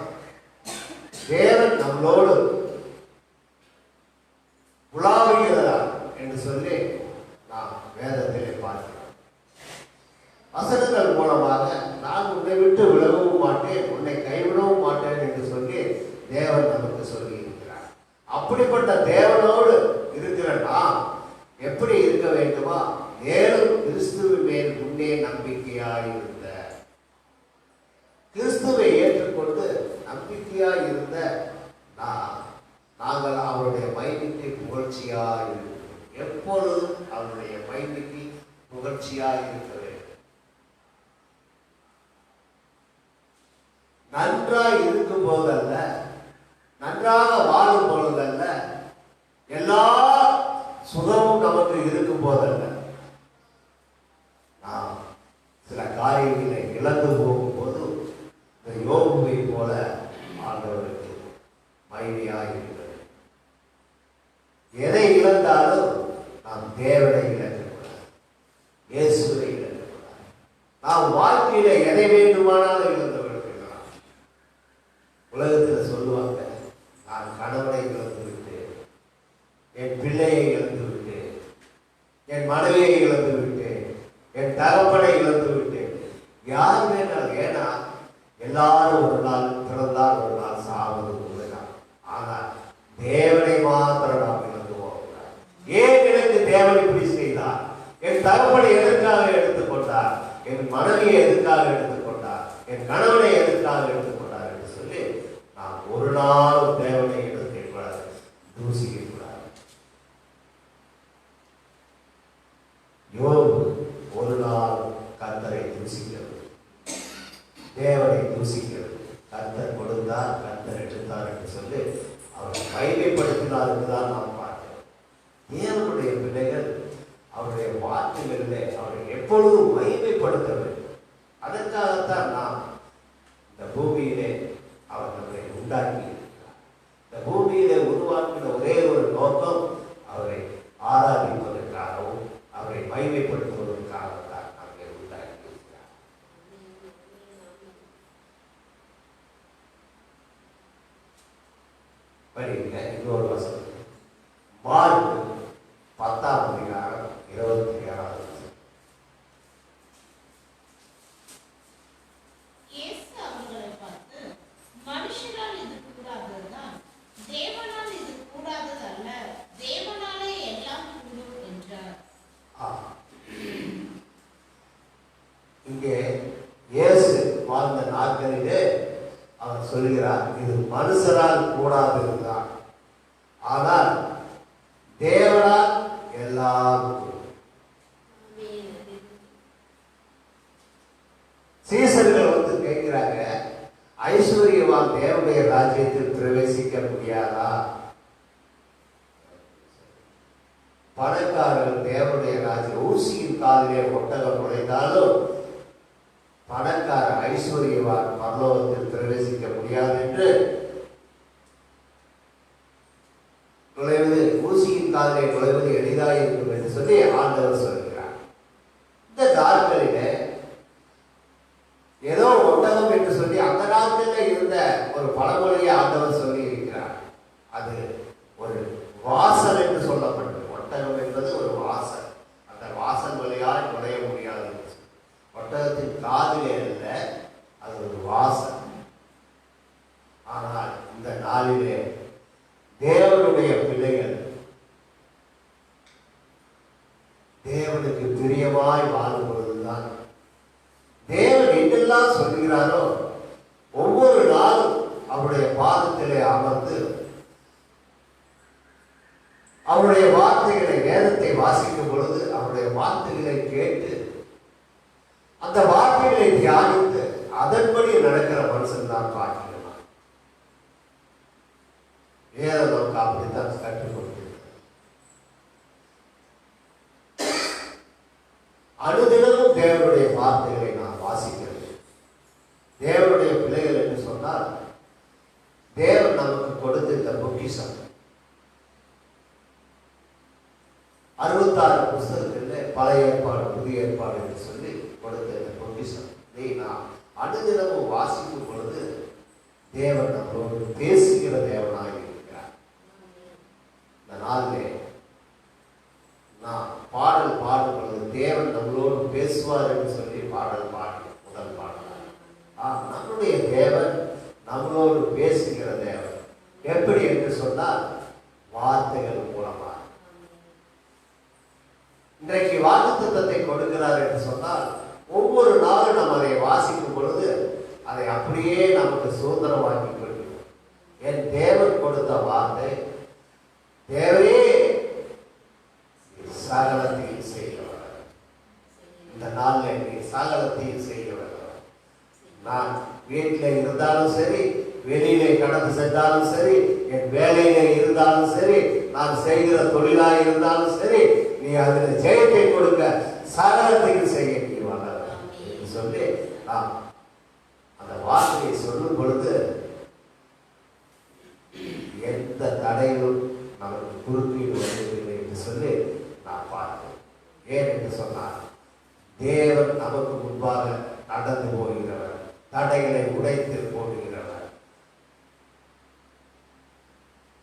தேவன் நம்மளோடு உலாவுகிறார் என்று சொல்லி நாம் வேதத்திலே பார்க்கிறோம். வசனங்கள் மூலமாக நான் உன்னை விட்டு விலகவும் மாட்டேன், உன்னை கைவிடவும் மாட்டேன் என்று சொல்லி தேவன் நமக்கு சொல்லி இருக்கிறார். அப்படிப்பட்ட தேவனோடு இருக்கிற நாம் எப்படி இருக்க வேண்டுமா? மேலும் கிறிஸ்துவின் மேல் முன்னே நம்பிக்கையாயிருந்த, கிறிஸ்துவை ஏற்றுக்கொண்டு நம்பிக்கையாய் இருந்த நாங்கள் அவருடைய மகிமைக்கு புகழ்ச்சியாய் இருக்கிறோம். எப்பொழுதும் அவருடைய மகிமைக்கு புகழ்ச்சியாய் இருக்க வேண்டும். நன்றாய் இருக்கும் போதல்ல, நன்றாக வாழும் பொழுதல்ல, எல்லா சுகமும் நமக்கு இருக்கும் போதல்ல, நாம் சில காரியங்களை இழந்து போகும்போது இந்த யோபுவை போல ஆண்டவருக்கு மகிமையாக இருக்கிறது. எதை இழந்தாலும் நாம் தேவனை இழக்கக்கூடாது, இயேசுவை இழக்கக்கூடாது. நாம் வாழ்க்கையில எதை வேண்டுமானாலும் இழந்து விடலாம். உலகத்தில் சொல்லுவாங்க, நான் கணவனை இழந்து விட்டேன், என் பிள்ளையை இழந்து விட்டேன், என் மனைவியை இழந்து விட்டேன், என் தகப்பனை இழந்து விட்டேன். யார் வேண்டாம். ஏன்னா எல்லாரும் ஒரு நாள் பிறந்தால் ஒரு நாள் சாவது உண்மைதான். ஆனால் தேவனை மாத்திரம் நாம் இழந்து போகிறார். ஏன் எனக்கு தேவன் இப்படி செய்தார்? என் தகப்பனை எதற்காக எடுத்துக்கொண்டார்? என் மனைவியை எதற்காக எடுத்துக்கொண்டார்? என் கணவனை எதற்காக எடுத்துக்கொண்டார் என்று சொல்லி நாம் ஒரு நாள் தேவனை எடுத்துக்கூடாது, தூசிக்க கூடாது. யோபு ஒரு நாள் கர்த்தரை தூசிக்கிறது, தேவனை தூசிக்கிறது. கர்த்தர் கொடுத்தார், கர்த்தர் எடுத்தார் என்று சொல்லி அவரை மகிமைப்படுத்தினாருக்கு தான் நாம் பார்க்கிறோம். தேவனுடைய பிள்ளைகள் அவருடைய வார்த்தைகளிலே அவரை எப்பொழுதும் மகிமைப்படுத்த வேண்டும். அதற்காகத்தான் நாம் இந்த பூமியிலே அவர் நம்மை உண்டாக்கி இருக்கிறார். இந்த பூமியிலே உருவாக்கின ஒரே ஒரு நோக்கம் அவரை ஆராதிப்பதற்காகவும் அவரை மகிமைப்படுத்துவதற்காகத்தான் நம்மை உண்டாக்கி இருக்கிறார். படிங்க இன்னொரு வசனம். மார்க் 10ஆம் அதிகாரம் 27வது வசனம். இயேசு அவர்களை பார்த்து, மனுஷரால் இது கூடாததுதான், தேவனால் இது கூடாததல்ல, தேவனாலே எல்லாம் கூடும் என்றார். இங்கே இயேசு வாழ்ந்த நாட்களிலே அவர் சொல்கிறார், இது மனுஷரால் கூடாததுதான், ஆனால் தேவனால் எல்லாம் கூடும். சீசர்கள் வந்து கேட்கிறாங்க, ஐஸ்வர்யவான் தேவனுடைய ராஜ்யத்தில் பிரவேசிக்க முடியாதா? பணக்காரர்கள் தேவனுடைய ராஜ்யம், ஊசியின் காலிலே ஒட்டகம் நுழைந்தாலும் பணக்கார ஐஸ்வர்யவான் பரலோகத்தில் பிரவேசிக்க முடியாது என்று நுழைவது, ஊசியின் காலிலே நுழைவது எளிதாக இருக்கும் என்று சொல்லி ஆண்டவர் சொல்கிறார். இந்த நாட்களிலே ஏதோ ஒட்டகம் என்று சொல்லி அந்த நாட்களில் இருந்த ஒரு பழமொழியை ஆண்டவர் சொல்லி இருக்கிறார். அது ஒரு வாசல் என்று சொல்லப்பட்டது. ஒட்டகம் என்பது ஒரு வாசல். அந்த வாசல் வழியால் நுழைய முடியாது. ஒட்டகத்தின் காதிலே அல்ல, அது ஒரு வாசல். ஆனால் இந்த நாளிலே தேவனுடைய பிள்ளைகள் தேவனுக்கு பிரியமாய் வாழும் பொழுதுதான் தேவன் எங்கெல்லாம் சொல்கிறாரோ ஒவ்வொரு நாளும் அவருடைய பாதத்திலே அமர்ந்து அவருடைய வார்த்தைகளை, வேதத்தை வாசிக்கும் பொழுது அவருடைய வார்த்தைகளை கேட்டு அந்த வார்த்தைகளை தியானித்து அதன்படி நடக்கிற மனுஷன் தான் பார்க்கிறோம். வேதம் நமக்கு அப்படித்தான் கற்றுக் கொடுக்கிறது. அனுதினமும் தேவனுடைய வார்த்தைகளை நாம் வாசிக்கிறது. தேவனுடைய பிள்ளைகள் என்று சொன்னால் தேவன் நமக்கு கொடுத்த இந்த பொக்கிஷம் 66 புஸ்தகத்தில் பழைய ஏற்பாடு, புதிய ஏற்பாடு என்று சொல்லி கொடுத்த இந்த பொக்கிஷம் நாம் அனுதினமும் வாசிக்கும் பொழுது தேவன் நம்மளோடு பேசுகிற தேவனாக இருக்கிறார். இந்த நாளிலே நான் பாடல் பாடும் பொழுது தேவன் நம்மளோடு பேசுவார் என்று சொல்லி பாடல் பாடி முதல் பாடலாம். நம்முடைய தேவன் நம்மளோடு பேசுகிற தேவன். எப்படி என்று சொன்னால் வார்த்தைகள் மூலமாக. இன்றைக்கு வாக்குத்தத்தத்தை கொடுக்கிறார் என்று சொன்னால் ஒவ்வொரு நாளும் நாம் அதை வாசிக்கும் பொழுது அதை அப்படியே நமக்கு சுதந்திரமாக்கி கொள்கிறோம். என் தேவன் கொடுத்த வார்த்தை, தேவரே சகலத்தையும் செய்கிறவர். இந்த நாளில் நீ சகலத்தையும் செய்கிறவர். நான் வீட்டில் இருந்தாலும் சரி, வெளியிலே கடந்து சென்றாலும் சரி, என் வேலையிலே இருந்தாலும் சரி, நான் செய்கிற தொழிலாக இருந்தாலும் சரி, நீ அதில் ஜெயத்தை கொடுக்க சகலத்தையும் செய்ய நீ வளர என்று சொல்லி நாம் அந்த வார்த்தையை சொல்லும் பொழுது எந்த தடையும் நமக்கு குறுக்கீடு வருவதில்லை என்று சொல்லி நான் பார்த்தேன். ஏன் என்று சொன்னால் தேவன் நமக்கு முன்பாக நடந்து போகிறவர், தடைகளை உடைத்து போடுகிறவர்.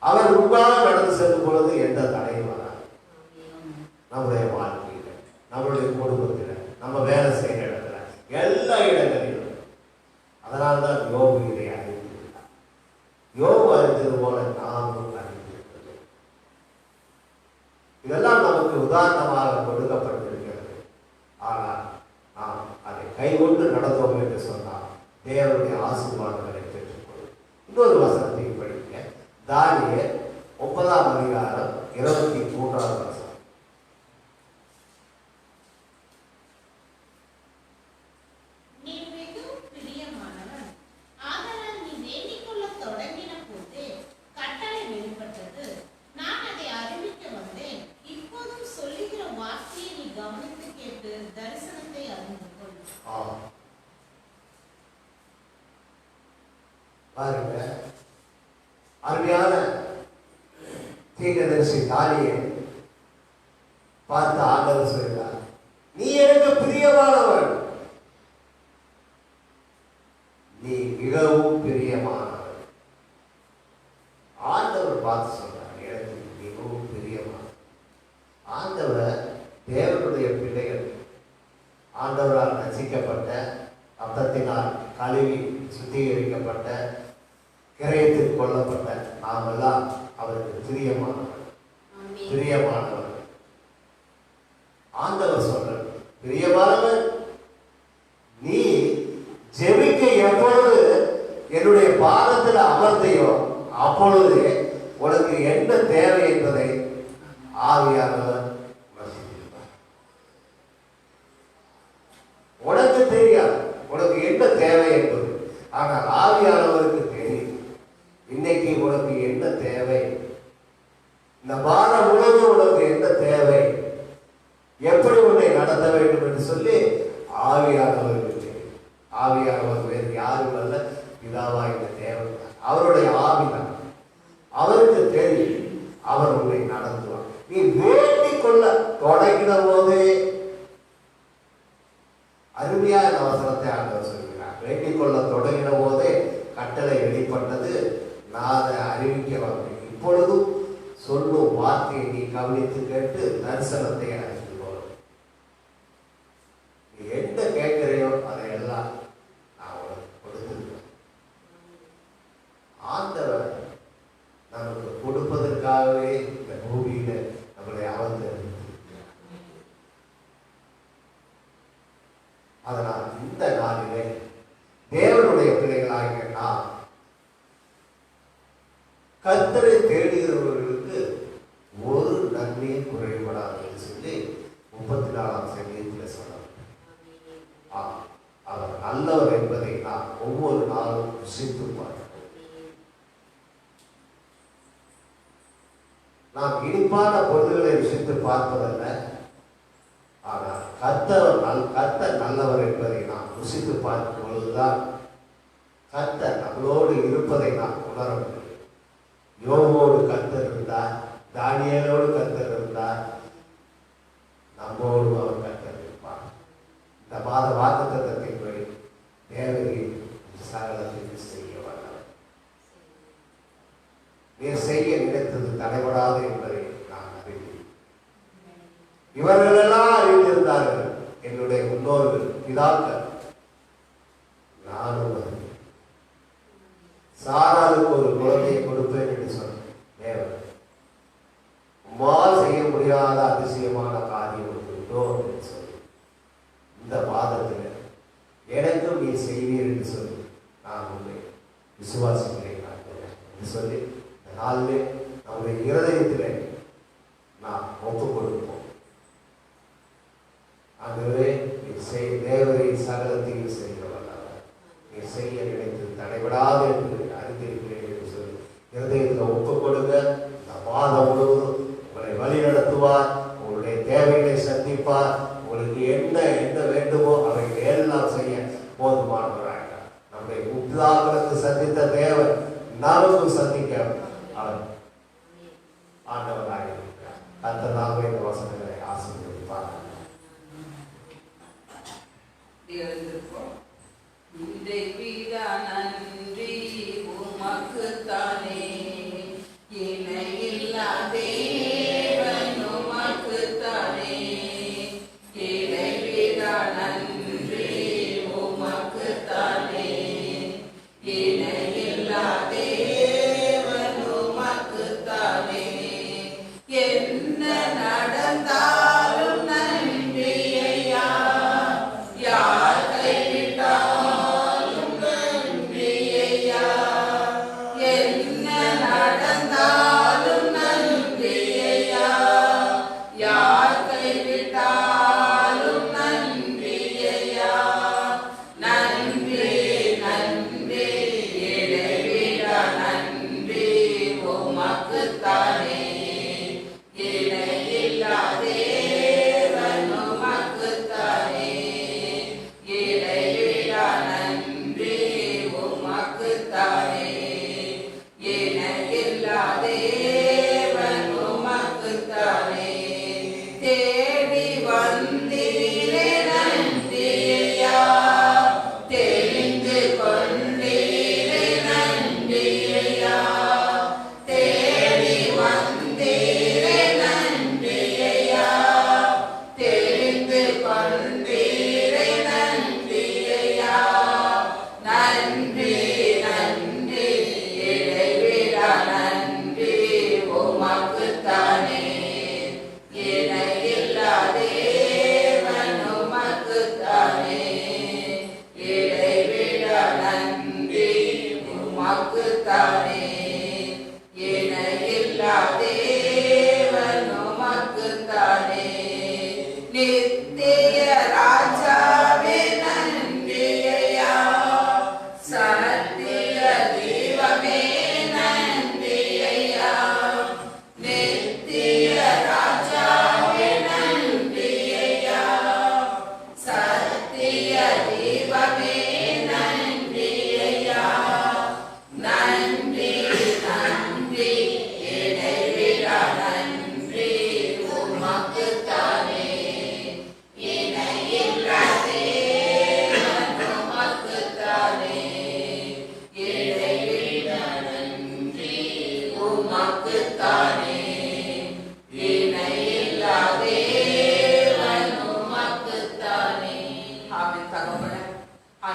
அவர் முன்பாக நடந்து செல்லும் பொழுது எந்த தடையும் வராது. நம்முடைய வாழ்க்கையில், நம்மளுடைய குடும்பத்தில், நம்ம வேலை செய்கிற இடத்துல, எல்லா இடங்களிலும். அதனால்தான் யோபு இதை அறிந்திருக்கிறார். யோபு அறிந்தது போல நாமும் அறிந்திருக்கிறோம். இதெல்லாம் நமக்கு உதாரணமாக கொடுக்கப்பட்டிருக்கிறது. ஆனால் நாம் அதை கைகொண்டு நடந்தோம் என்று சொன்னால் தேவனுடைய ஆசீர்வாதங்களை பெற்றுக்கொள்ளும். இன்னொரு வசனத்தை படிக்க, தானியேல் 9ஆம் அதிகாரம் 23வது வசனம். நீ மிகவும் பிரியமானவன், ஆதலால் நீ பாருங்க, அருமையான தீர்க்கதரிசி தானியேல் பார்த்து ஆண்டவர் சொல்கிறார், நீ எனக்கு பிரியமானவன், நீ மிகவும் பிரியமானவன். ஆண்டவர் பார்த்து சொல்றார், எனக்கு மிகவும் பிரியமானவன். ஆண்டவர் தேவனுடைய பிள்ளைகள், ஆண்டவரால் ரசிக்கப்பட்ட, ரத்தத்தினால் கழுவி சுத்திகரிக்கப்பட்ட, கிரயத்தில் கொல்லப்பட்ட நாமெல்லாம் அவருக்கு பிரியமானவர். பிரியமானவர் ஆண்டவர் சொல்றார், பிரியமானவர், நீ ஜெபிக்க எப்பொழுது என்னுடைய பாதத்தில் அமர்ந்தையோ அப்பொழுது உனக்கு என்ன தேவை என்பதை ஆவியானவர் உணர்த்தியிருப்பார். உனக்கு தெரியாது உனக்கு என்ன தேவை என்பது, ஆனால் ஆவியானவருக்கு தெரியும். இன்னைக்கு உனக்கு என்ன தேவை, இந்த வாரம் முழுவதும் உனக்கு என்ன தேவை, எப்படி உன்னை நடத்த வேண்டும் என்று சொல்லி ஆவியானவருக்கு தெரியும். ஆவியானவர் வேறு யாரும் அல்ல, பிதாவா இந்த தேவன் தான், அவருடைய ஆவிதான், அவருக்கு தெரியும். அவர் உன்னை நடத்துவார். நீ வேண்டிக் கொள்ள தொடங்கின போதே, அருமையான அவசரத்தை ஆண்டவர் சொல்கிறார், வேண்டிக் கொள்ள தொடங்கின போதே கட்டளை வெளிப்பட்டது, நான் அதை அறிவிக்க வந்தேன். இப்பொழுதும் சொல்லும் வார்த்தையை நீ கவனித்து கேட்டு தரிசனத்தை அறிந்து போகணும். நீ என்ன கேட்கிறையோ அதையெல்லாம் நான் உனக்கு கொடுத்துருக்கேன். ஆண்டவர் நமக்கு கொடுப்பதற்காகவே இந்த பூமியில நம்மளை அமர்ந்து, அதனால் இந்த நாளிலே தேவனுடைய பிள்ளைகளாகிய நாம் கர்த்தரை தேடுகிறவர்களுக்கு ஒரு நன்மையும் குறைபடாது சொல்லி 34ஆம் சங்கீதத்தில் சொன்னார். அவர் நல்லவர் என்பதை நாம் ஒவ்வொரு நாளும் ருசித்து பார்க்கிறோம். நாம் இனிப்பான பொருள்களை ருசித்து பார்ப்பதல்ல, ஆனால் கர்த்தர் நல்லவர் என்பதை நாம் ருசித்து பார்க்கும் பொழுதுதான் கர்த்தர் நம்மளோடு இருப்பதை நாம் உணர முடியும். யோபோடு கர்த்தர் இருந்தார், தானியேலோடு கர்த்தர் இருந்தார், நம்மோடு அவர் கர்த்தர் இருப்பார். இந்த மாத வாக்குத்தத்தத்தின்படி தேவரின் சகலத்தை செய்ய வல்லவர். நீர் செய்ய நினைத்தது தடைபடாது என்பதை நான் அறிந்தேன். இவர்களெல்லாம் அறிந்திருந்தார்கள், என்னுடைய முன்னோர்கள், பிதாக்கள். நானும் சாராளுக்கு ஒரு குழந்தையை கொடுப்பேன் என்று சொன்ன தேவன், உம்மால் செய்ய முடியாத அதிசயமான காரியம் உண்டோ என்று சொல்லி, இந்த மாதத்தில் எனக்கும் நீ செய்வீர் என்று சொல்லி நான் உண்மை விசுவாசிக்கிறேன் என்று சொல்லி இந்த நாளிலே நம்முடைய இருதயத்திலே நாம் ஒப்புக் கொடுப்போம். ஆகவே தேவரை சகலத்தையும் செய்ய வல்லவர், நீ செய்ய நினைத்து தடைபடாது என்று அறிந்திருக்கிறேன் என்று சொல்லி இருதயத்தில் ஒப்புக் கொடுங்க. இந்த மாதம் முழுவதும் உங்களை வழி நடத்துவார், உங்களுடைய தேவைகளை சந்திப்பார், உங்களுக்கு என்ன என்ன வேண்டுமோ அவைகளை எல்லாம் செய்ய போதுமானவராக. நம்முடைய முத்தாக்களுக்கு சந்தித்த தேவன் நமக்கும் சந்திக்க அவர் ஆண்டவராக இருக்கிறார். அந்த நாமே இந்த வசனங்களை ஆசீர்வதிப்பார். நன்றி உமக்குத்தானே, இணையில்லா தேவன் உமக்குத்தானே, இணைவிடா நன்றி உமக்குத்தானே, இணையில்லா தேவன் உமக்குத்தானே, என்ன நடந்தாலும் நன்றி ஐயா, யார் கைவிட்டாலும் நன்றி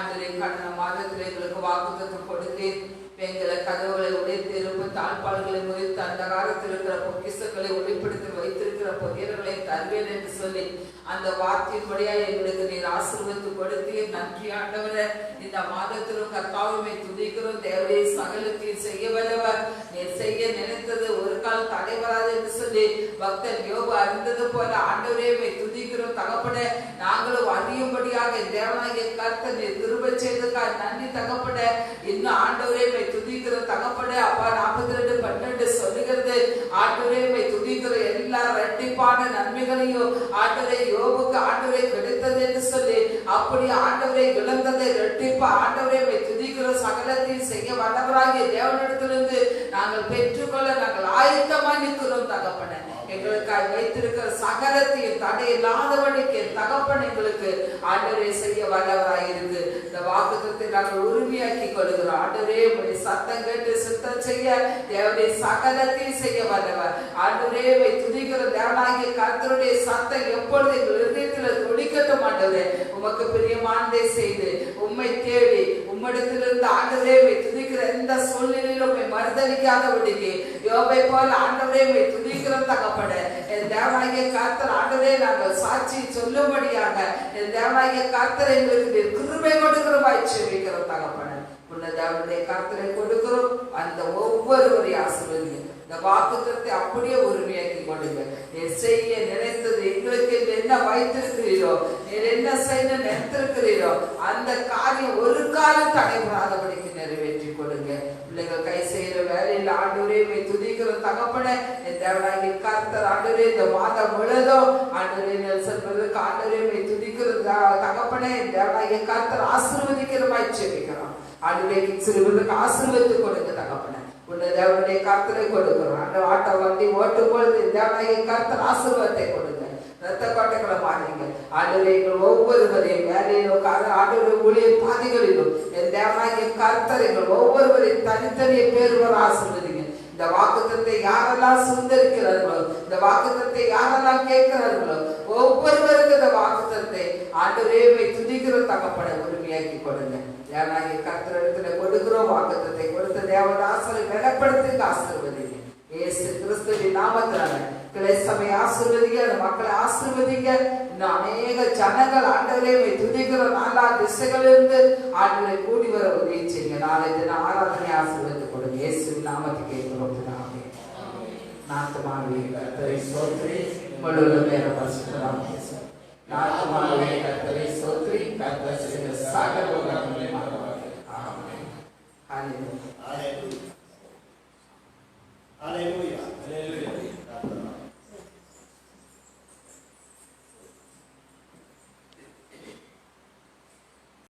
ஆண்டவரே கடந்த மாதத்தில் எங்களுக்கு வாக்குத்தத்தம் கொடுத்தேன். எங்களை கதவுகளை உடைத்திருப்பு தாழ்பால்களை முறித்து அந்த காலத்தில் இருக்கிற பொக்கிஷங்களை ஒளிப்படுத்தி வைத்திருக்கிற பொதியர்களை தருவேன் என்று சொல்லி அந்த வார்த்தையின்படியா எங்களுக்கு நீர் ஆசீர்வதித்து கொடுத்தீர். நன்றி ஆண்டவரே. இந்த மாதத்திலும் கர்த்தாவை துதிக்கிறோம். தேவரே சகலத்தையும் செய்ய வல்லவர். நீர் செய்ய நினைத்தது ஒரு கால் தடைவராது என்று சொல்லி பக்தன் யோபு அறிந்தது போல ஆண்டவரே துதிக்கிறோம் தகப்பனே. நாங்களும் அறியும்படியாக தேவனாகிய கர்த்தர் நீர் கிருபை செய்ததுக்காக நன்றி தகப்பனே. இன்னும் ஆண்டவரே துதிக்கிறோம் தகப்பனே. அப்பா 42:12 சொல்லுகிறது ஆண்டவரே துதிக்கிற எல்லா இரட்டிப்பான நன்மைகளையும் ஆண்டவரே யோபுக்கு ஆண்டவரே கிடைத்தது என்று சொல்லி அப்படி ஆண்டவரை இழந்ததை இரட்டிப்பா ஆண்டவரை துதிக்கிற சகலத்தையும் செய்ய வல்லவராகிய தேவனிடத்திலிருந்து நாங்கள் பெற்றுக்கொள்ள நாங்கள் ஆயத்தமாய் நிற்கிறோம் தகப்பனே. எங்களுக்காக வைத்திருக்கிற சகலத்தையும் தடையில்லாதபடிக்கு தகப்பன் எங்களுக்கு ஆண்டவரை செய்ய வல்லவராய் இருக்கு. இந்த வாக்குத்தத்தை நாங்கள் உரிமையாக்கி கொள்கிறோம். ஆண்டவரே உங்களுடைய சத்தம் கேட்டு சித்தம் செய்ய தேவனுடைய சகலத்தையும் செய்ய வல்லவர். ஆண்டவரே துதிக்கிற தேவனாகிய கர்த்தருடைய சத்தம் எப்பொழுது எங்கள் இதயத்தில் துடிக்கட்டும். ஆண்டவரே உமக்கு பிரியமானதை செய்து உம்மை தேடி உம்மிடத்திலிருந்து ஆண்டவரே துதிக்கிற எந்த சூழ்நிலையிலும் மறுதளிக்காதபடிக்கு யோபை போல ஆண்டவரே துதிக்கிற தகப்பட என் தேவனாகிய கர்த்தர் ஆண்டவரே நாங்கள் சாட்சி சொல்லும்படியாக என் தேவனாகிய கர்த்தர் எங்களுக்கு கிருபை கொடுக்கிறவாய் செபிக்கிறோம் தகப்பட. உன்ன தேவனுடைய கர்த்தரை கொடுக்கிறோம். அந்த ஒவ்வொருவரையும் ஆசீர்வதிங்க. இந்த வாக்குத்தத்தை அப்படியே உரிமையாக்கி கொடுங்க. நீர் செய்ய நினைத்தது எங்களுக்கு என்ன வைத்திருக்கிறீரோ நீர் என்ன செய்ய நினைத்திருக்கிறீரோ அந்த காரியம் ஒரு காலம் தடைபடாதபடிக்கு நிறைவேற்றி கொடுங்க. பிள்ளைகள் கை செய்யற வேலையில் ஆண்டவரே துதிக்கிற தகப்பனே என் தேவனாகிய கர்த்தர் ஆண்டவரே இந்த மாதம் முழுதும் ஆண்டவரே நெல்சன் பிரதருக்கு ஆண்டவரே துதிக்கிற தகப்பனே என் தேவனாகிய கர்த்தர் ஆசீர்வதிக்கிறமாய் செபிக்கிறோம். ஆண்டவரே சிறுவர்களுக்கு ஆசீர்வதித்து கொடுங்க தகப்பனே. உன்னை தேவனுடைய கர்த்தரை கொடுக்கிறோம். அந்த ஆட்டோ வண்டி ஓட்டும் பொழுது தேவனாகிய கர்த்தர் ஆசீர்வாதத்தை கொடுங்க. ரத்த கோட்டைகளை மாறீங்க ஆண்டவரே. எங்கள் ஒவ்வொருவரையும் வேலையிலும் ஆண்டவருடைய ஊழிய பாதைகளிலும் என் தேவனாகிய கர்த்தர் எங்கள் ஒவ்வொருவரையும் தனித்தனிய பேருவர் ஆசீர்வதிங்க. இந்த வாக்குத்தத்தை யாரெல்லாம் சுந்தரிக்கிறார்களோ இந்த வாக்குத்தத்தை யாரெல்லாம் கேட்கிறார்களோ ஒவ்வொருவருக்கு இந்த வாக்குத்தத்தை ஆண்டவரே துதிக்கிற தகப்பட உரிமையாக்கி கொடுங்க. தேவனாகிய கர்த்தரிடத்துல கொடுக்கிறோம். வாக்குத்தத்தை கொடுத்த தேவதாசரை வெளிப்படுத்தி ஆசீர்வதிங்க. இயேசு கிறிஸ்துவின் நாமத்தினால கிளை சபை ஆசீர்வதிங்க. அந்த மக்களை ஆசீர்வதிங்க. இன்னும் அநேக ஜனங்கள் ஆண்டவரே துதிக்கிற நாலா திசைகளிலிருந்து ஆண்டவரை கூடி வர உதவி செய்யுங்க. நாளை தின ஆராதனை ஆசீர்வதித்து கொடுங்க. இயேசுவின் நாமத்துக்கு கேட்கிறோம். நாத்துமாவே கர்த்தரை ஸ்தோத்திரி. முழுவதும் மேல பரிசுத்தராம் நாத்துமாவே கர்த்தரை ஸ்தோத்திரி. கர்த்தர் செய்த சகல உபகாரங்களையும் மறவாதே. ஆமென். ஹalleluya. ஹalleluya.